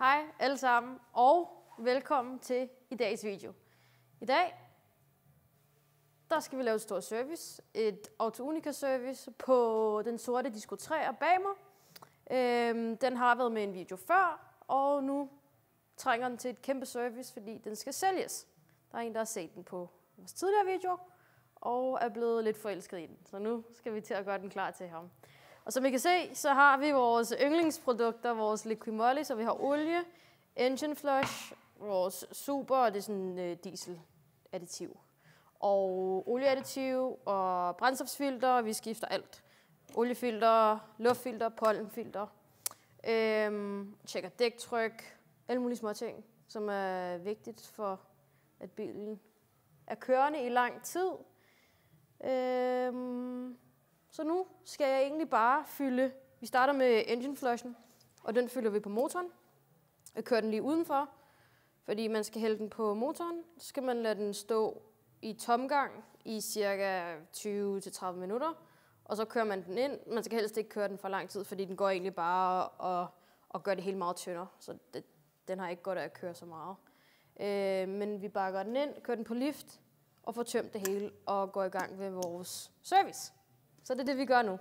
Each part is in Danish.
Hej alle sammen, og velkommen til i dagens video. I dag, der skal vi lave et stort service, et Auto-Unica service på den sorte Disco 3 bag mig. Den har været med en video før, og nu trænger den til et kæmpe service, fordi den skal sælges. Der er en, der har set den på vores tidligere video, og er blevet lidt forelsket i den. Så nu skal vi til at gøre den klar til ham. Og som I kan se, så har vi vores yndlingsprodukter, vores Liqui Moly, så vi har olie, engine flush, vores super, og det er sådan dieseladditiv. Og olieadditiv og brændstofsfilter, vi skifter alt. Oliefilter, luftfilter, pollenfilter. Tjekker dæktryk, alle mulige små ting, som er vigtigt for, at bilen er kørende i lang tid. Så nu skal jeg egentlig bare fylde. Vi starter med engine flushen, og den fylder vi på motoren. Jeg kører den lige udenfor, fordi man skal hælde den på motoren. Så skal man lade den stå i tomgang i cirka 20-30 minutter, og så kører man den ind. Man skal helst ikke køre den for lang tid, fordi den går egentlig bare og gør det helt meget tyndere. Så den har ikke godt af at køre så meget. Men vi bakker den ind, kører den på lift og får tømt det hele og går i gang med vores service. Så det er det, vi gør nu.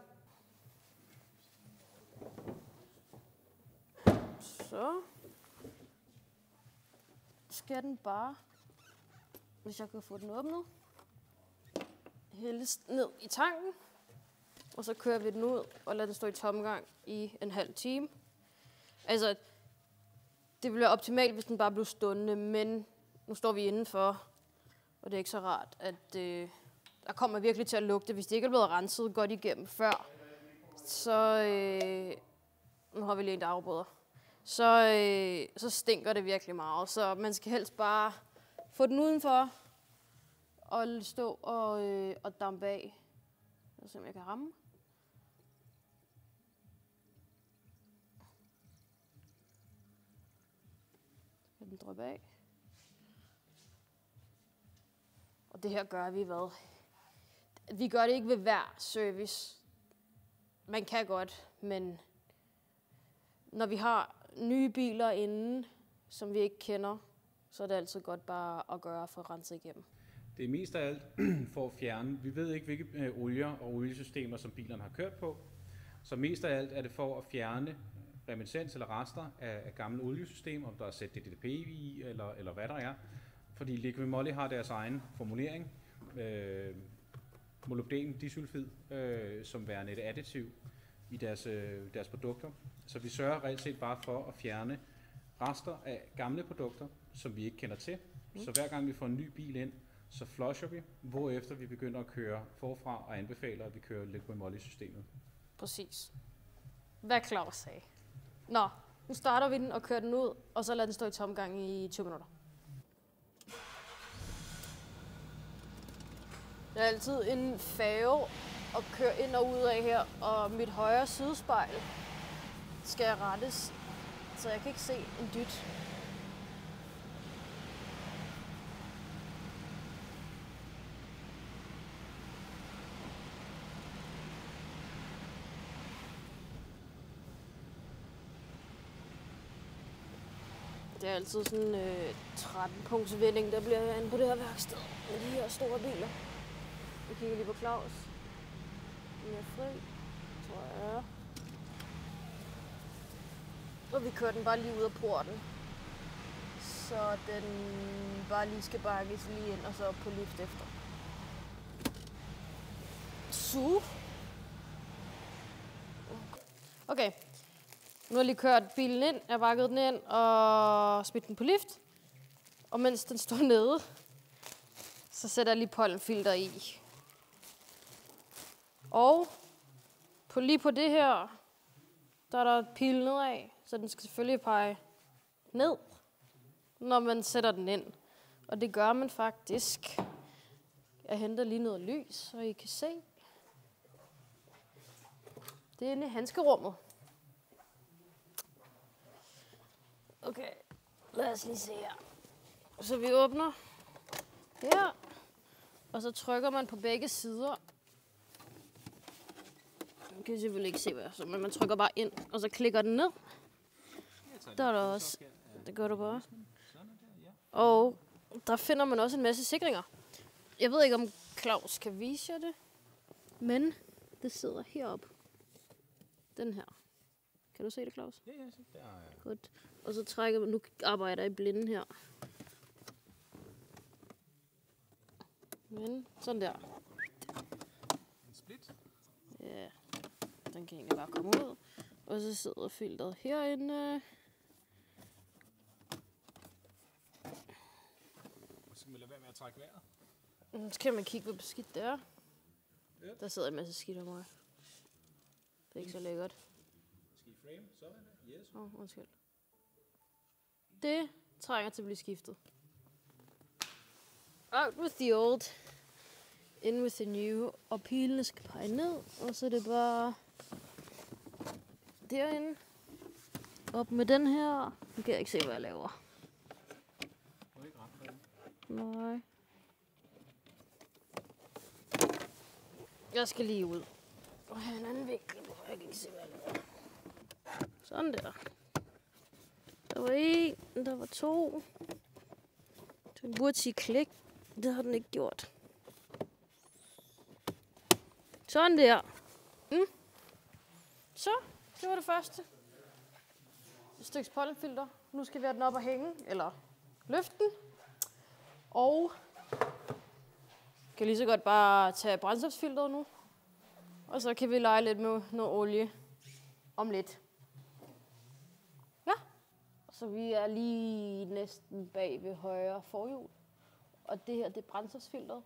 Så skal den bare, hvis jeg kan få den åbnet, hældes ned i tanken. Og så kører vi den ud og lader den stå i tomgang i en halv time. Altså, det ville være optimalt, hvis den bare blev stående, men nu står vi indenfor, og det er ikke så rart, at der kommer virkelig til at lugte, hvis det ikke er blevet renset godt igennem før. Så nu har vi lige en, der afbryder. Så stinker det virkelig meget, så man skal helst bare få den udenfor og stå og dampe af. Jeg vil se, om jeg kan ramme. Den drypper af. Og det her gør vi hvad? Vi gør det ikke ved hver service. Man kan godt, men når vi har nye biler inde, som vi ikke kender, så er det altid godt bare at gøre for at rense igennem. Det er mest af alt for at fjerne. Vi ved ikke, hvilke olier og oliesystemer, som bilerne har kørt på. Så mest af alt er det for at fjerne reminiscens eller rester af gamle oliesystemer, om der er sat DDP i, eller hvad der er. Fordi Liqui Moly har deres egen formulering, molybden disulfid, som værende et additiv i deres produkter. Så vi sørger reelt set bare for at fjerne rester af gamle produkter, som vi ikke kender til. Så hver gang vi får en ny bil ind, så flusher vi, hvorefter vi begynder at køre forfra og anbefaler, at vi kører Liqui Moly-systemet. Præcis. Hvad Claus sagde. Nå, nu starter vi den og kører den ud, og så lader den stå i tomgang i 20 minutter. Det er altid en fave at køre ind og ud af her, og mit højre sidespejl skal rettes, så jeg kan ikke se en dyt. Det er altid sådan en 13-punkts vending, der bliver inde på det her værksted med de her store biler. Vi kigger lige på Claus. Den er fri, tror jeg. Og vi kører den bare lige ud af porten. Så den bare lige skal bakkes lige ind og så på lift efter. Så. Okay. Nu har jeg lige kørt bilen ind, jeg har bakket den ind og smidt den på lift. Og mens den står nede, så sætter jeg lige pollenfilter i. Og lige på det her, der er der et pil nedad, så den skal selvfølgelig pege ned, når man sætter den ind. Og det gør man faktisk. Jeg henter lige noget lys, så I kan se. Det er inde i handskerummet. Okay, lad os lige se her. Så vi åbner her, og så trykker man på begge sider. Man kan selvfølgelig ikke se, hvad så, men man trykker bare ind, og så klikker den ned. Der er der også. Det gør du bare. Og der finder man også en masse sikringer. Jeg ved ikke, om Claus kan vise jer det. Men det sidder heroppe. Den her. Kan du se det, Claus? Ja, der er... Godt. Og så trækker man... Nu arbejder jeg i blinden her. Men sådan der. En split. Ja. Den kan egentlig bare komme ud. Og så sidder filteret herinde. Så kan man lade være med at trække vejret. Så kan man kigge, hvor beskidt det er. Yep. Der sidder en masse skidt om mig. Det er ikke så lækkert. Skal I frame? Sådan der. Yes. Undskyld. Det trænger til at blive skiftet. Out with the old. In with the new. Og pilene skal pege ned. Og så er det bare derinde. Op med den her. Nu kan jeg ikke se, hvad jeg laver. Du er ikke ret for det. Nej. Jeg skal lige ud. Og have en anden vinkel, hvor jeg kan ikke se, hvad jeg laver. Sådan der. Der var en, der var to. Den burde sige klik. Det har den ikke gjort. Sådan der. Så, det var det første. Et stykke pollenfilter. Nu skal vi have den op og hænge, eller løfte den. Og kan lige så godt bare tage brændstofsfilteret nu. Og så kan vi lege lidt med noget olie om lidt. Ja. Så vi er lige næsten bag ved højre forhjul. Og det her, det er brændstofsfilteret.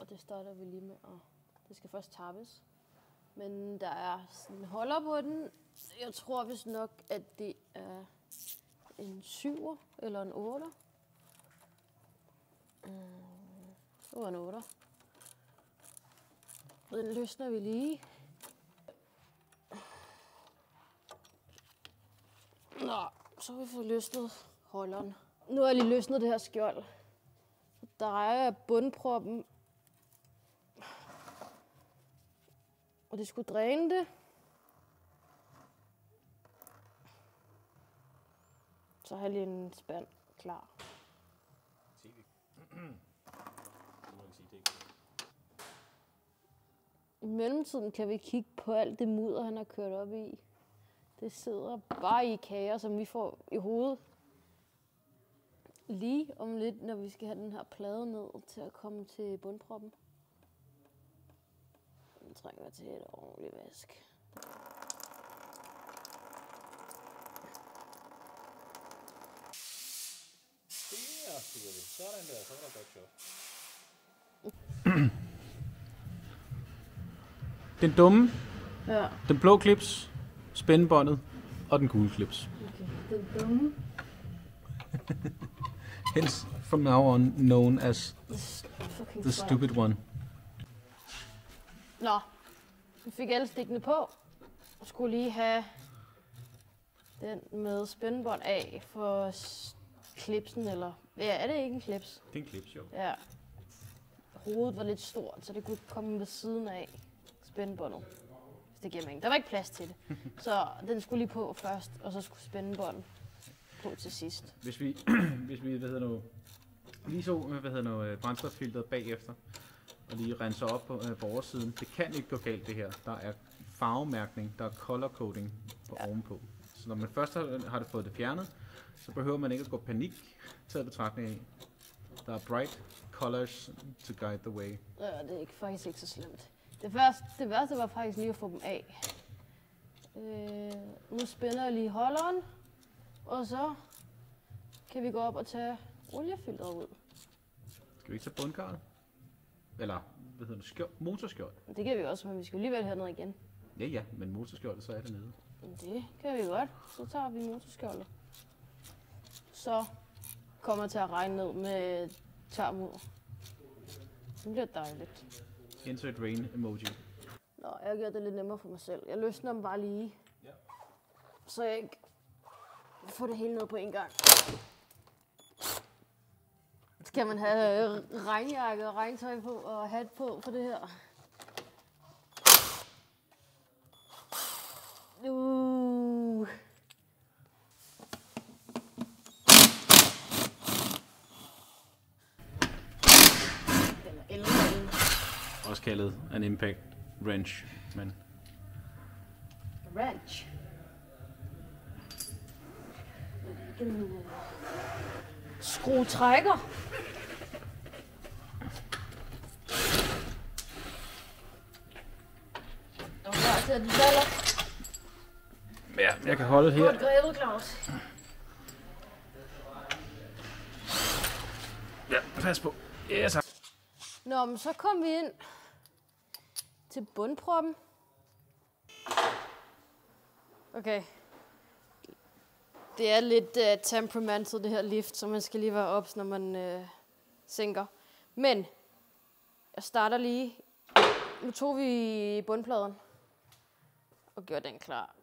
Og det starter vi lige med. Og det skal først tappes. Men der er sådan en holder på den. Jeg tror vist nok, at det er en 7'er eller en 8'er. Det var en 8'er. Og den løsner vi lige. Nå, så har vi fået løsnet holderen. Nu har jeg lige løsnet det her skjold. Så drejer jeg bundproppen. Og det skulle dræne det. Så har jeg lige en spand klar. I mellemtiden kan vi kigge på alt det mudder, han har kørt op i. Det sidder bare i kager, som vi får i hovedet. Lige om lidt, når vi skal have den her plade ned til at komme til bundproppen. Den trænger til et ordentligt vask. Der styrer vi. Sådan der, så er der godt shot. Den dumme, Ja. den blå clips, spændebåndet og den gule clips. Okay. Den dumme. Hence from now on known as the stupid one. Nå, vi fik alle stikkene på. Og skulle lige have den med spændebånd af for klipsen, eller... Ja, er det ikke en klips? Det er en clips, jo. Ja. Hovedet var lidt stort, så det kunne komme ved siden af spændebåndet. Hvis det giver mening. Der var ikke plads til det. Så den skulle lige på først, og så skulle spændebåndet på til sidst. Hvis vi lige så, brændstofsfilteret bagefter, og lige renser op på oversiden. Det kan ikke gå galt, det her. Der er farvemærkning, der er color coding på ovenpå. Så når man først har det fået det fjernet, så behøver man ikke at gå panik til at betragtning af. Der er bright colors to guide the way. Ja, det er faktisk ikke så slemt. Det værste var faktisk lige at få dem af. Nu spænder jeg lige holderen, og så kan vi gå op og tage oliefilteret ud. Skal vi ikke tage bundkarret? Eller, motorskjold? Det kan vi også, men vi skal alligevel herned igen. Ja, men motorskjoldet, så er det nede. Det kan vi godt. Så tager vi motorskjoldet. Så kommer jeg til at regne ned med tør mudder. Det bliver dejligt. Insert rain emoji. Nå, jeg gør det lidt nemmere for mig selv. Jeg løsner dem bare lige. Ja. Så jeg ikke får det hele ned på en gang. Skal man have regnjakke og regntøj på og hat på for det her? Også kaldet en impact wrench, men... Wrench? En skruetrækker? Og klar til at den falder. Ja, jeg kan holde her. Godt grebet, Claus. Ja, pas på. Yes. Nå, men så kom vi ind til bundproppen. Okay. Det er lidt temperamental, det her lift, så man skal lige være ops, når man sænker. Men jeg starter lige. Nu tog vi bundpladen og gjorde den klar.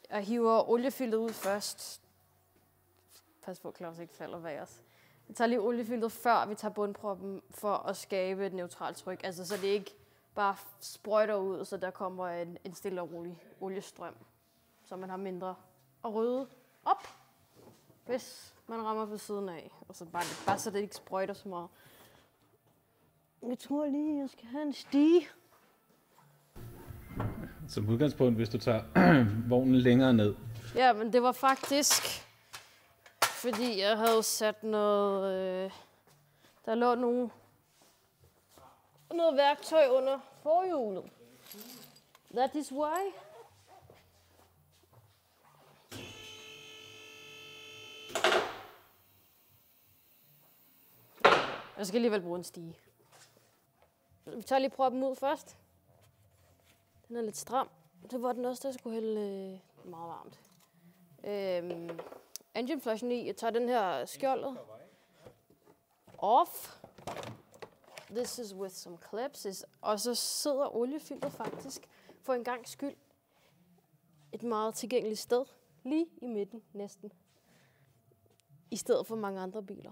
Jeg hiver oliefilteret ud først. Pas på, at Claus ikke falder bag os. Vi tager lige oliefilteret, før vi tager bundproppen, for at skabe et neutralt tryk. Altså, så det ikke bare sprøjter ud, så der kommer en stille og rolig oliestrøm. Så man har mindre at rydde op, hvis man rammer på siden af. Og så bare så det ikke sprøjter så meget. Jeg tror lige, jeg skal have en stige. Som udgangspunkt, hvis du tager vognen længere ned. Ja, men det var faktisk, fordi jeg havde sat noget, der lå noget værktøj under forhjulet. That is why. Jeg skal alligevel bruge en stige. Vi tager lige proppen ud først. Den er lidt stram. Det var den også, der skulle hælde meget varmt. Engine flushen i. Jeg tager den her skjoldet off. This is with some clips. Og så sidder oliefilteret faktisk for en gangs skyld et meget tilgængeligt sted. Lige i midten næsten. I stedet for mange andre biler.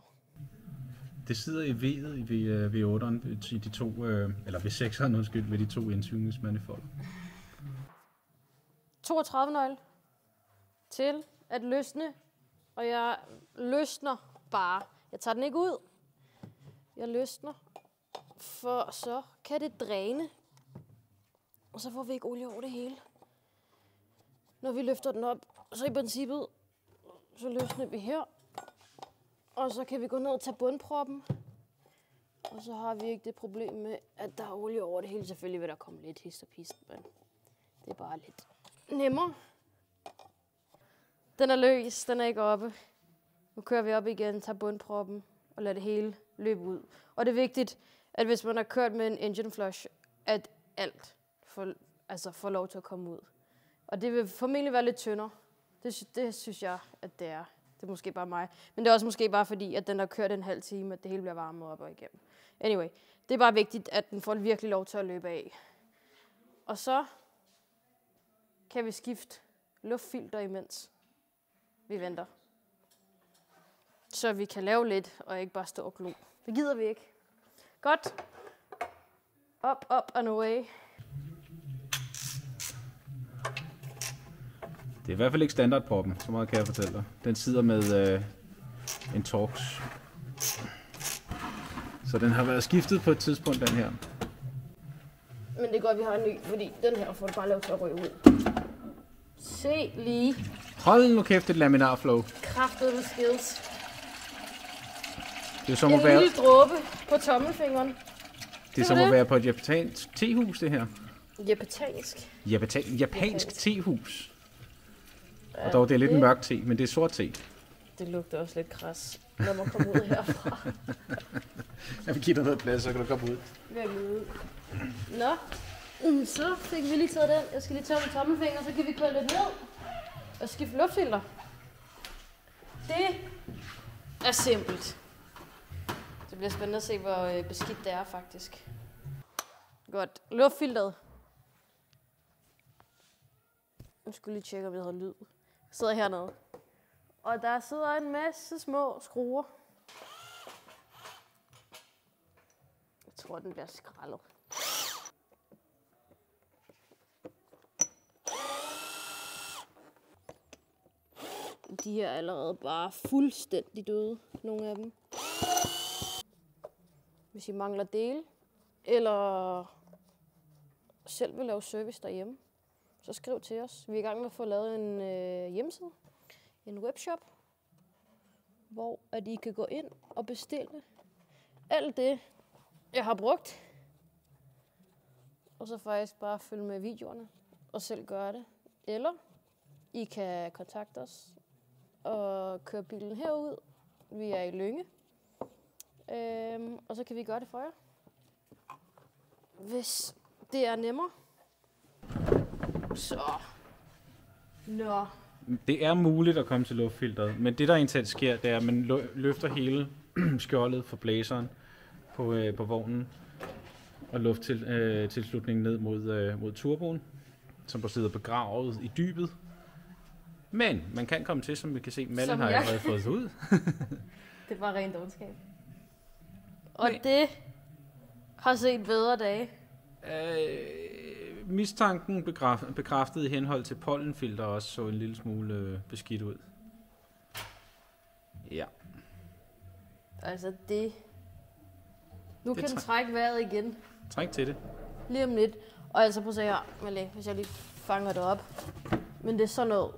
Det sidder i V'et i V8'eren, i de to, eller V6'eren, undskyld, ved de to indsugningsmanifold. 32 nøgle til at løsne, og jeg løsner bare. Jeg tager den ikke ud. Jeg løsner, for så kan det dræne, og så får vi ikke olie over det hele. Når vi løfter den op, så i princippet, så løsner vi her. Og så kan vi gå ned og tage bundproppen. Og så har vi ikke det problem med, at der er olie over det hele. Selvfølgelig vil der komme lidt hist og pist, men det er bare lidt nemmere. Den er løs, den er ikke oppe. Nu kører vi op igen, tager bundproppen og lader det hele løbe ud. Og det er vigtigt, at hvis man har kørt med en engine flush, at alt får lov til at komme ud. Og det vil formentlig være lidt tyndere. Det synes jeg, at det er. Det er måske bare mig. Men det er også måske bare fordi, at den har kørt en halv time, at det hele bliver varmet op og igennem. Anyway, det er bare vigtigt, at den får virkelig lov til at løbe af. Og så kan vi skifte luftfilter imens vi venter. Så vi kan lave lidt, og ikke bare stå og glo. Det gider vi ikke. Godt. Up and away. Det er i hvert fald ikke standardproppen, så meget kan jeg fortælle dig. Den sidder med en Torx. Så den har været skiftet på et tidspunkt, den her. Men det er godt, vi har en ny, fordi den her får du bare lov til at ryge ud. Se lige. Hold nu kæft, et laminarflow. Kraftede skills. Det er som En at være, lille dråbe på tommelfingeren. det er som at være på et japansk tehus, det her. Japansk. Japansk tehus. Og dog, det er lidt en mørk te, men det er sort te. Det lugter også lidt kras, når man kommer ud herfra. Jeg vil give dig noget plads, så kan du komme ud. Virkelig ud. Nå, så fik vi lige taget den. Jeg skal lige tage med tommelfinger, så kan vi køre lidt ned og skifte luftfilter. Det er simpelt. Det bliver spændende at se, hvor beskidt det er faktisk. Godt. Luftfilteret. Nu skulle lige tjekke, om jeg havde lyd. Jeg sidder hernede. Og der sidder en masse små skruer. Jeg tror, den bliver skrællet. De er allerede bare fuldstændig døde, nogle af dem. Hvis I mangler dele, eller selv vil lave service derhjemme, så skriv til os. Vi er i gang med at få lavet en hjemmeside, en webshop, hvor at I kan gå ind og bestille alt det, jeg har brugt. Og så faktisk bare følge med videoerne og selv gøre det. Eller I kan kontakte os og køre bilen herud. Vi er i Lynge. Og så kan vi gøre det for jer. Hvis det er nemmere. Så. Nå. Det er muligt at komme til luftfilteret, men det der egentlig sker, det er, at man løfter hele skjoldet for blæseren på vognen og lufttilslutningen ned mod turboen, som sidder begravet i dybet. Men man kan komme til, som vi kan se, Malin har allerede fået det ud. Det var rent ondskab. Og det har set bedre dage. Mistanken bekræftet i henhold til pollenfilter også så en lille smule beskidt ud. Ja. Altså det... Nu kan den trække vejret igen. Træk til det. Lige om lidt. Og altså prøv at se her, Malé, hvis jeg lige fanger det op. Men det er sådan noget,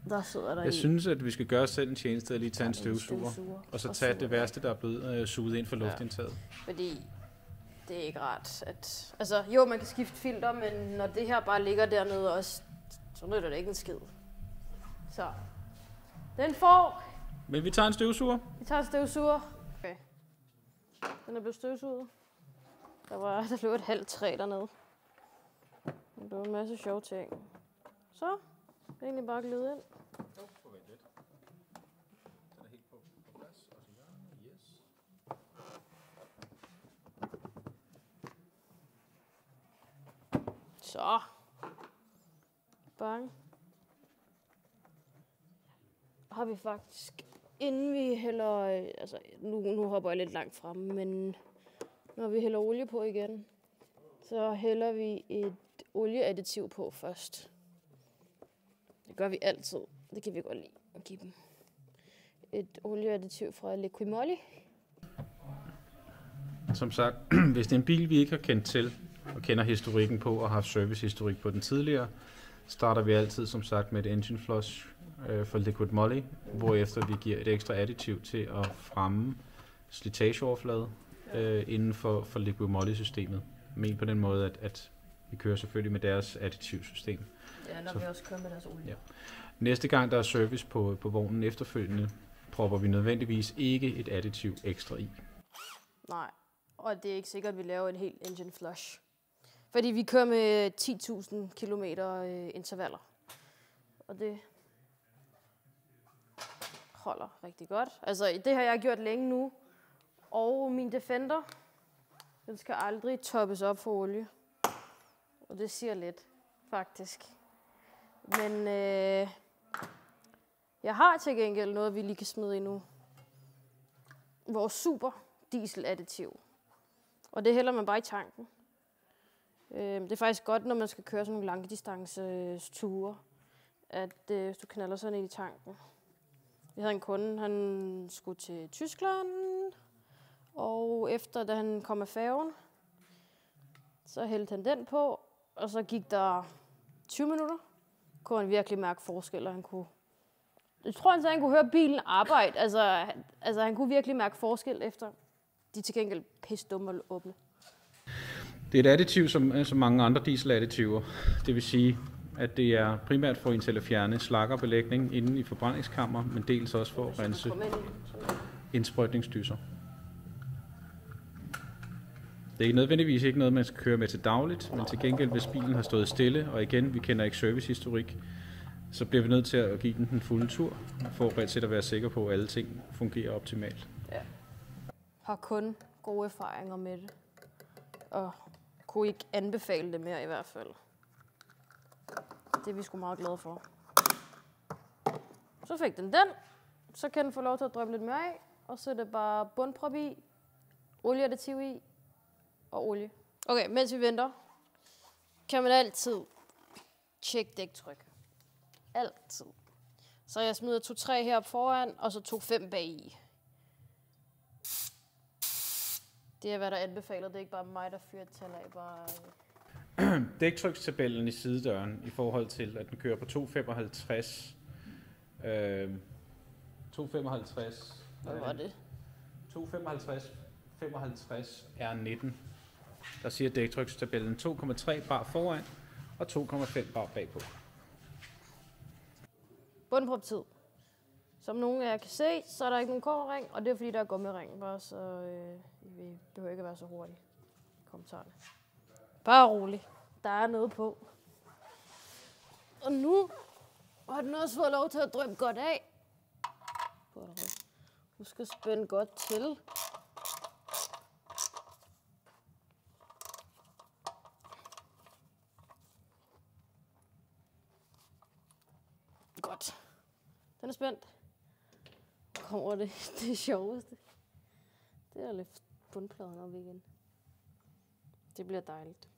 der sidder der. Jeg synes, at vi skal gøre os selv en tjeneste og lige tage en støvsuger. Og så tage det værste, der er blevet suget ind for luftindtaget. Fordi det er ikke rart, at... Altså, jo, man kan skifte filter, men når det her bare ligger dernede også, så nytter det ikke en skid. Så. Den får... Men vi tager en støvsuger. Vi tager en støvsuger. Okay. Den er blevet støvsuget. Der lå et halvt træ dernede. Der var en masse sjove ting. Så. Det er egentlig bare at glide ind. Forvent lidt. Den er helt på plads. Og så yes. Så. Bang. Har vi faktisk, inden vi hælder, altså nu hopper jeg lidt langt frem, men når vi hælder olie på igen, så hælder vi et olieadditiv på først. Det gør vi altid. Det kan vi godt lide at give dem. Et olieadditiv fra Liquimolly. Som sagt, hvis det er en bil, vi ikke har kendt til, og kender historikken på, og har haft servicehistorik på den tidligere, starter vi altid, som sagt, med et engine flush for Liquid Moly, hvorefter vi giver et ekstra additiv til at fremme slitageoverflade inden for Liquid Moly-systemet. Men på den måde, at vi kører selvfølgelig med deres additivsystem. Ja, når vi også kører med deres olie. Ja. Næste gang der er service på vognen efterfølgende, propper vi nødvendigvis ikke et additiv ekstra i. Nej, og det er ikke sikkert, at vi laver en helt engine flush. Fordi vi kører med 10.000 kilometer intervaller. Og det holder rigtig godt. Altså, det har jeg gjort længe nu. Og min Defender, den skal aldrig toppes op for olie. Og det siger lidt, faktisk. Men jeg har til gengæld noget, vi lige kan smide i nu. Vores super diesel additiv. Og det hælder man bare i tanken. Det er faktisk godt, når man skal køre sådan nogle langdistanceture, at hvis du knalder sådan ind i tanken. Vi havde en kunde, han skulle til Tyskland, og efter da han kom af færgen, så hældte han den på, og så gik der 20 minutter. Kunne han virkelig mærke forskel, og han kunne... Jeg tror, han sagde, han kunne høre bilen arbejde. Altså han kunne virkelig mærke forskel efter de til gengæld pisse dumme at åbne. Det er et additiv som mange andre dieseladditiver. Det vil sige, at det er primært for en til at fjerne slakkerbelægning inden i forbrændingskammer, men dels også for at rense indsprøjtningsdysser. Det er ikke nødvendigvis ikke noget, man skal køre med til dagligt, men til gengæld, hvis bilen har stået stille, og igen, vi kender ikke servicehistorik, så bliver vi nødt til at give den fulde tur, for at være sikker på, at alle ting fungerer optimalt. Ja. Har kun gode erfaringer med det, og kunne ikke anbefale det mere i hvert fald. Det er vi sgu meget glade for. Så fik den. Så kan den få lov til at drøbe lidt mere af, og så er det bare bundprop i, olieadditiv i, og olie. Okay, mens vi venter, kan man altid tjekke dæktryk. Altid. Så jeg smider 2-3 heroppe foran, og så 2-5 bag i. Det er, hvad der anbefaler. Det er ikke bare mig, der fyrer et tal af. Dæktrykstabellen i sidedøren i forhold til, at den kører på 255. 255. Hvad var det? 255, 55 R19. Der siger dæktrykstabellen 2,3 bar foran og 2,5 bar bagpå. Bundproptid. Som nogle af jer kan se, så er der ikke nogen kobberring, og det er fordi, der er gummiring. Bare så vi behøver ikke at være så hurtige i kommentarerne. Bare rolig. Der er noget på. Og nu har den også fået lov til at dryppe godt af. Husk at spænde godt til. Godt. Den er spændt. Kommer det sjoveste. Det er at løfte bundpladen op igen. Det bliver dejligt.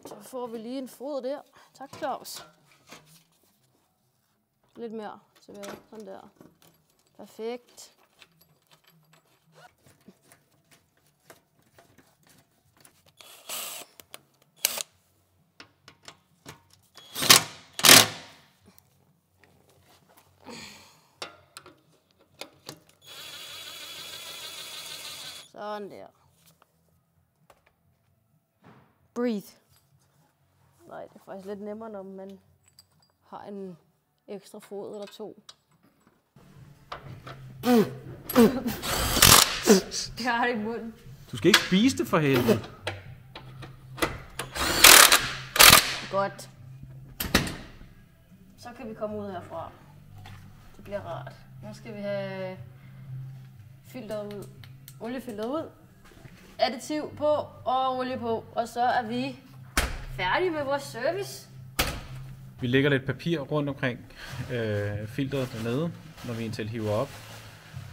Så får vi lige en fod der. Tak, Claus. Lidt mere tilbage. Sådan der. Perfekt. Sådan der. Breathe. Nej, det er faktisk lidt nemmere, når man har en ekstra fod eller to. Det har det i munden. Du skal ikke spise det for helvede. Godt. Så kan vi komme ud herfra. Det bliver rart. Nu skal vi have filteret ud. Oliefilteret ud. Additiv på og olie på. Og så er vi færdige med vores service. Vi lægger lidt papir rundt omkring filteret dernede, når vi indtil hiver op,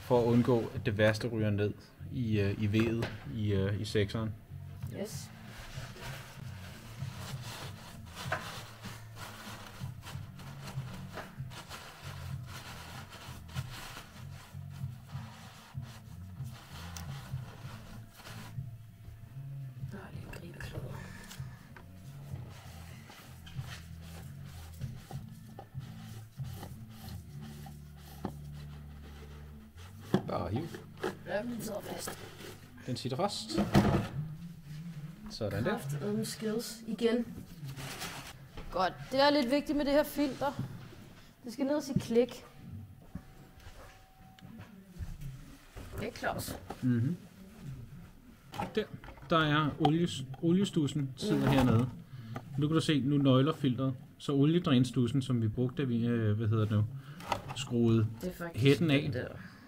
for at undgå, at det værste ryger ned i vævet i sekseren. Yes. Bare hiv. Ja, den sidder fast. Den sitter fast. Sådan der. Kraftedeme skills igen. Godt. Det er lidt vigtigt med det her filter. Det skal ned og sige klik. Det er Claus. Mm-hmm. Der er oliestussen sidder hernede. Nu kan du se, nu nøgler filteret. Så oliedrænstussen, som vi brugte, vi skruede hætten af.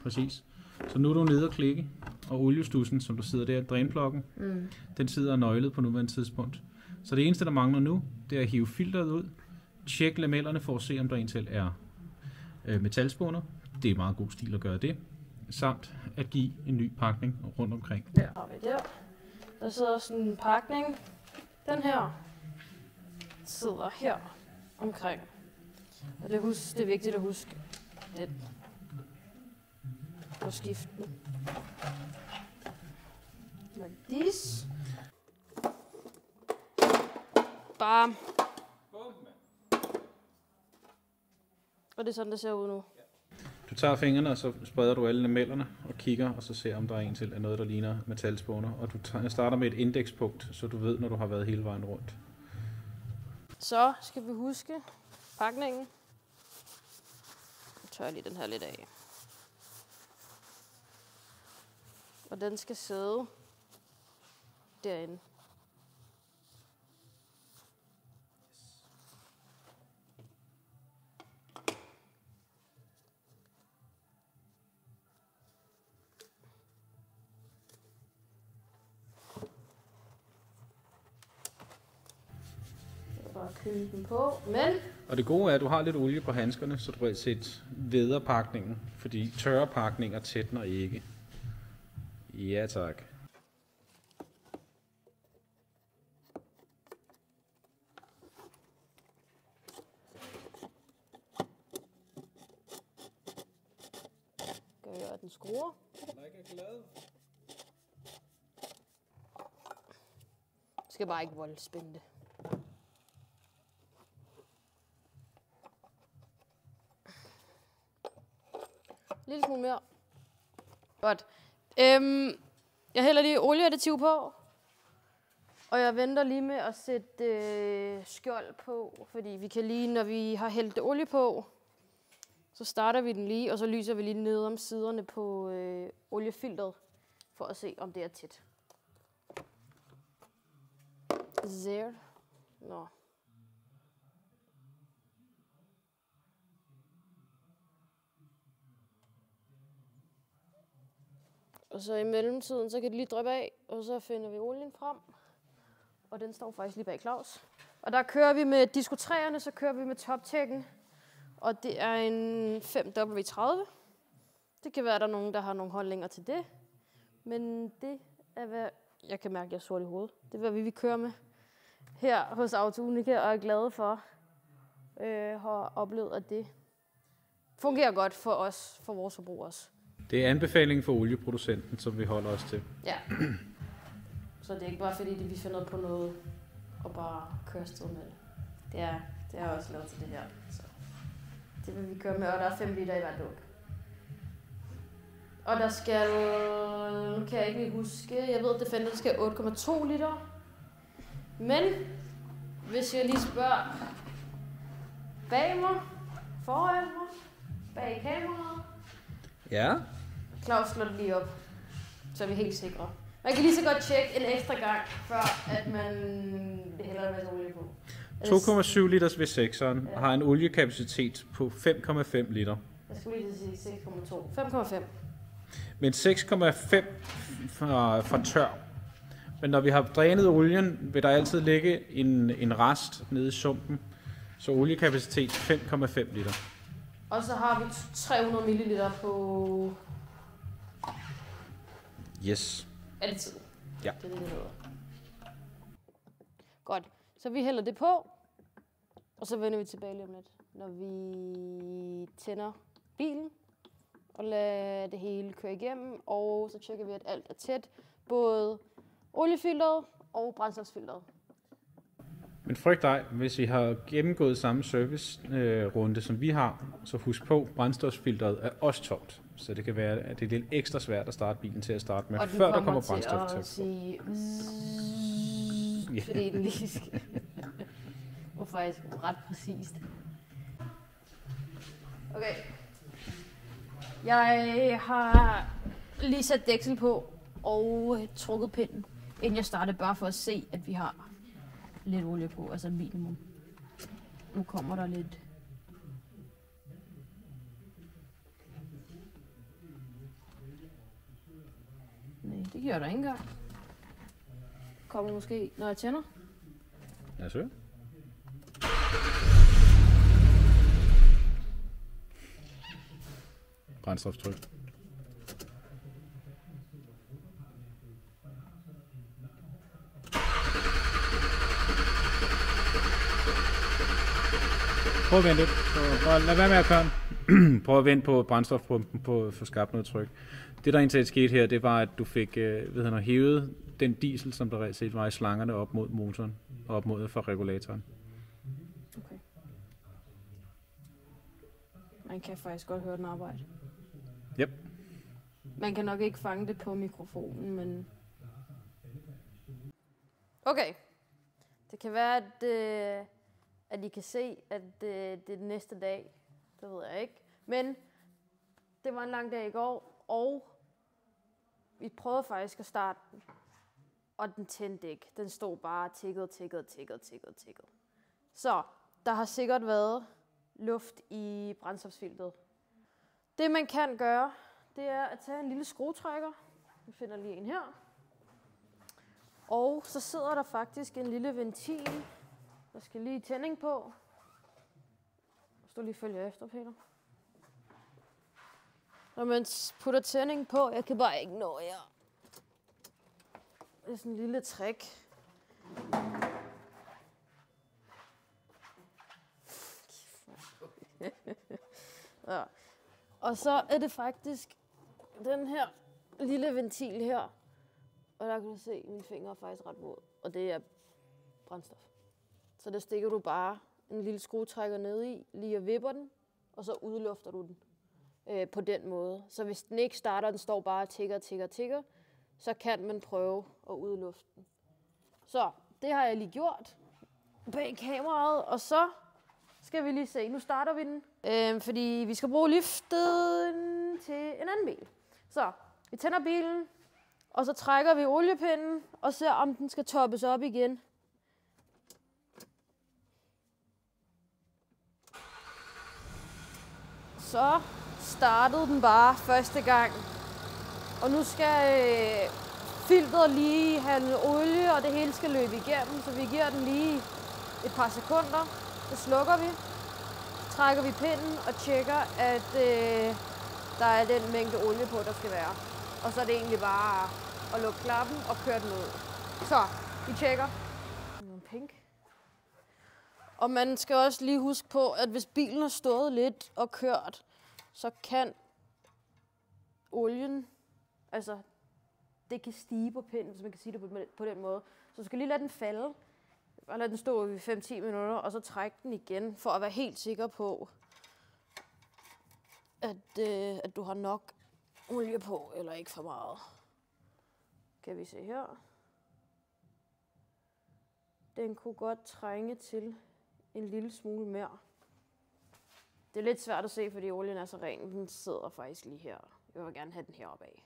Præcis. Så nu er du nede og klikke, og oliestussen, som du sidder der, drænblokken, den sidder nøglet på nuværende tidspunkt. Så det eneste, der mangler nu, det er at hive filteret ud, tjek lamellerne for at se, om der eventuelt er metalspåner. Det er meget god stil at gøre det. Samt at give en ny pakning rundt omkring. Der har vi der. Der sidder sådan en pakning. Den her sidder her omkring. Og det er vigtigt at huske den på skiften. Like this. Bam. Og det er sådan, det ser ud nu. Du tager fingrene, og så spreder du alle lamellerne og kigger, og så ser om der er en til af noget, der ligner metalspåner. Og du starter med et indekspunkt, så du ved, når du har været hele vejen rundt. Så skal vi huske pakningen. Jeg tørrer lige den her lidt af. Og den skal sidde derinde. Bare køle den på, men... Og det gode er, at du har lidt olie på handskerne, så du reelt set væder pakningen, fordi tørre pakninger tætner ikke. Ja, tak. Gør den skruer. Like er glad. Skal bare ikke voldspænde det. Lille smule mere. Godt. Jeg hælder lige olieadditiv på. Og jeg venter lige med at sætte skjold på, fordi vi kan lige, når vi har hældt olie på, så starter vi den lige, og så lyser vi lige ned om siderne på oliefilteret, for at se, om det er tæt. There. Nå. Og så i mellemtiden, så kan det lige dryppe af, og så finder vi olien frem. Og den står faktisk lige bag Claus. Og der kører vi med diskotræerne, så kører vi med toptækken. Og det er en 5W30. Det kan være, at der er nogen, der har nogle holdninger til det. Men det er, hvad jeg kan mærke, at jeg er sort i hovedet. Det er, hvad vi vil køre med her hos Auto-Unica, og er glade for har oplevet, at det fungerer godt for os, for vores forbrug også. Det er anbefalingen for olieproducenten, som vi holder os til. Ja. Så det er ikke bare fordi, vi finder på noget og bare kører afsted med det. Det er også lavet til det her. Så det vil vi køre med, og der er 5 liter i hver dunk. Og der skal, nu kan jeg ikke lige huske, jeg ved, at Defender skal 8,2 liter. Men hvis jeg lige spørger bag mig, foran mig, bag kameraet. Ja. Claus slår det lige op, så er vi helt sikre. Man kan lige så godt tjekke en ekstra gang, før at man hælder en masse olie på. 2,7 liters V6'eren har en oliekapacitet på 5,5 liter. Jeg skulle lige sige 6,2. 5,5. Men 6,5 fra tør. Men når vi har drænet olien, vil der altid ligge en rest nede i sumpen. Så oliekapacitet 5,5 liter. Og så har vi 300 ml på... Yes. Altid. Ja. Det er det, det hedder. Godt. Så vi hælder det på, og så vender vi tilbage lige om lidt, når vi tænder bilen, og lader det hele køre igennem, og så tjekker vi, at alt er tæt, både oliefilteret og brændstofsfilteret. Men frygt dig, hvis I har gennemgået samme service-runde, som vi har, så husk på, brændstofsfilteret er også tomt. Så det kan være, at det er lidt ekstra svært at starte bilen til at starte med, og før der kommer brændstof til. Og sige... Fordi den lige skal... Og faktisk ret præcist. Okay. Jeg har lige sat dæksel på og trukket pinden, inden jeg startede, bare for at se, at vi har lidt olie på, altså minimum. Nu kommer der lidt... Nej, det gør der ikke engang. Kommer måske, når jeg tænder. Ja, så. Brændstoftryk. Prøv at vente. Lad være med at køre. Prøv at vente på brændstofpumpen på at få skabt noget tryk. Det der egentlig skete her, det var, at du fik hævet den diesel, som der reelt set var i slangerne op mod motoren og op mod for regulatoren. Okay. Man kan faktisk godt høre den arbejde. Yep. Man kan nok ikke fange det på mikrofonen, men... Okay. Det kan være, at I kan se, at det er den næste dag. Det ved jeg ikke. Men det var en lang dag i går, og vi prøvede faktisk at starte den. Og den tændte ikke. Den stod bare tikkede. Så der har sikkert været luft i brændstofsfilteret. Det man kan gøre, det er at tage en lille skruetrækker. Vi finder lige en her. Og så sidder der faktisk en lille ventil. Der skal lige tænding på. Hvis du lige følger efter, Peter. Når man putter tænding på, jeg kan bare ikke nå her. Det er sådan en lille trick. Ja. Og så er det faktisk den her lille ventil her. Og der kan du se, at mine fingre er faktisk ret våd. Og det er brændstof. Så der stikker du bare en lille skruetrækker ned i, lige og vipper den, og så udlufter du den på den måde. Så hvis den ikke starter, den står bare og tigger, så kan man prøve at udlufte den. Så det har jeg lige gjort bag kameraet, og så skal vi lige se. Nu starter vi den, fordi vi skal bruge liftet til en anden bil. Så vi tænder bilen, og så trækker vi oliepinden og ser, om den skal toppes op igen. Så startede den bare første gang. Og nu skal filteret lige have noget olie, og det hele skal løbe igennem, så vi giver den lige et par sekunder. Så slukker vi, trækker vi pinden og tjekker, at der er den mængde olie på, der skal være. Og så er det egentlig bare at lukke klappen og køre den ud. Så, vi tjekker. Pink. Og man skal også lige huske på, at hvis bilen har stået lidt og kørt, så kan olien, altså det kan stige på pinden, hvis man kan sige det på den måde. Så du skal lige lade den falde, og lade den stå i 5-10 minutter, og så trække den igen, for at være helt sikker på, at du har nok olie på, eller ikke for meget. Kan vi se her. Den kunne godt trænge til en lille smule mere. Det er lidt svært at se, fordi olien er så ren. Den sidder faktisk lige her. Jeg vil gerne have den heroppe af.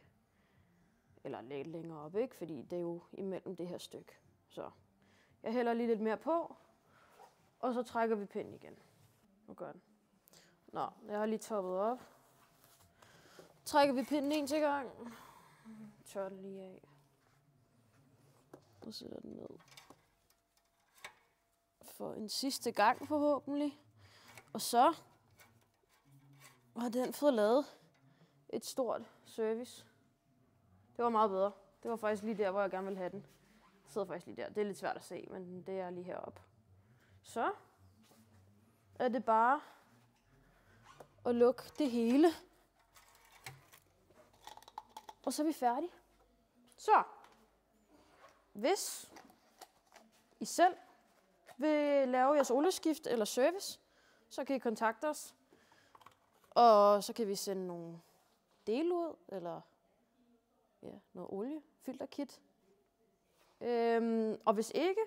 Eller lidt længere op, ikke? Fordi det er jo imellem det her stykke. Så jeg hælder lige lidt mere på, og så trækker vi pinden igen. Nu gør den. Nå, jeg har lige toppet op. Trækker vi pinden en til gang. Tør den lige af. Og sætter den ned. For en sidste gang forhåbentlig. Og så har den fået lavet et stort service. Det var meget bedre. Det var faktisk lige der, hvor jeg gerne ville have den. Den sidder faktisk lige der. Det er lidt svært at se, men det er lige heroppe. Så er det bare at lukke det hele. Og så er vi færdige. Så, hvis I selv vil lave jeres olieskift eller service, så kan I kontakte os. Og så kan vi sende nogle dele ud, eller noget olie, filterkit. Og hvis ikke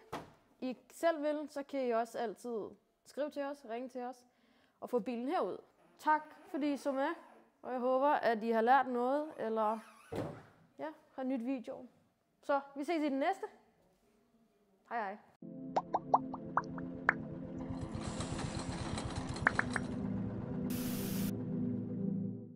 I selv vil, så kan I også altid skrive til os, ringe til os og få bilen herud. Tak fordi I så med, og jeg håber, at I har lært noget, eller har nyt video. Så vi ses i den næste. Hej hej.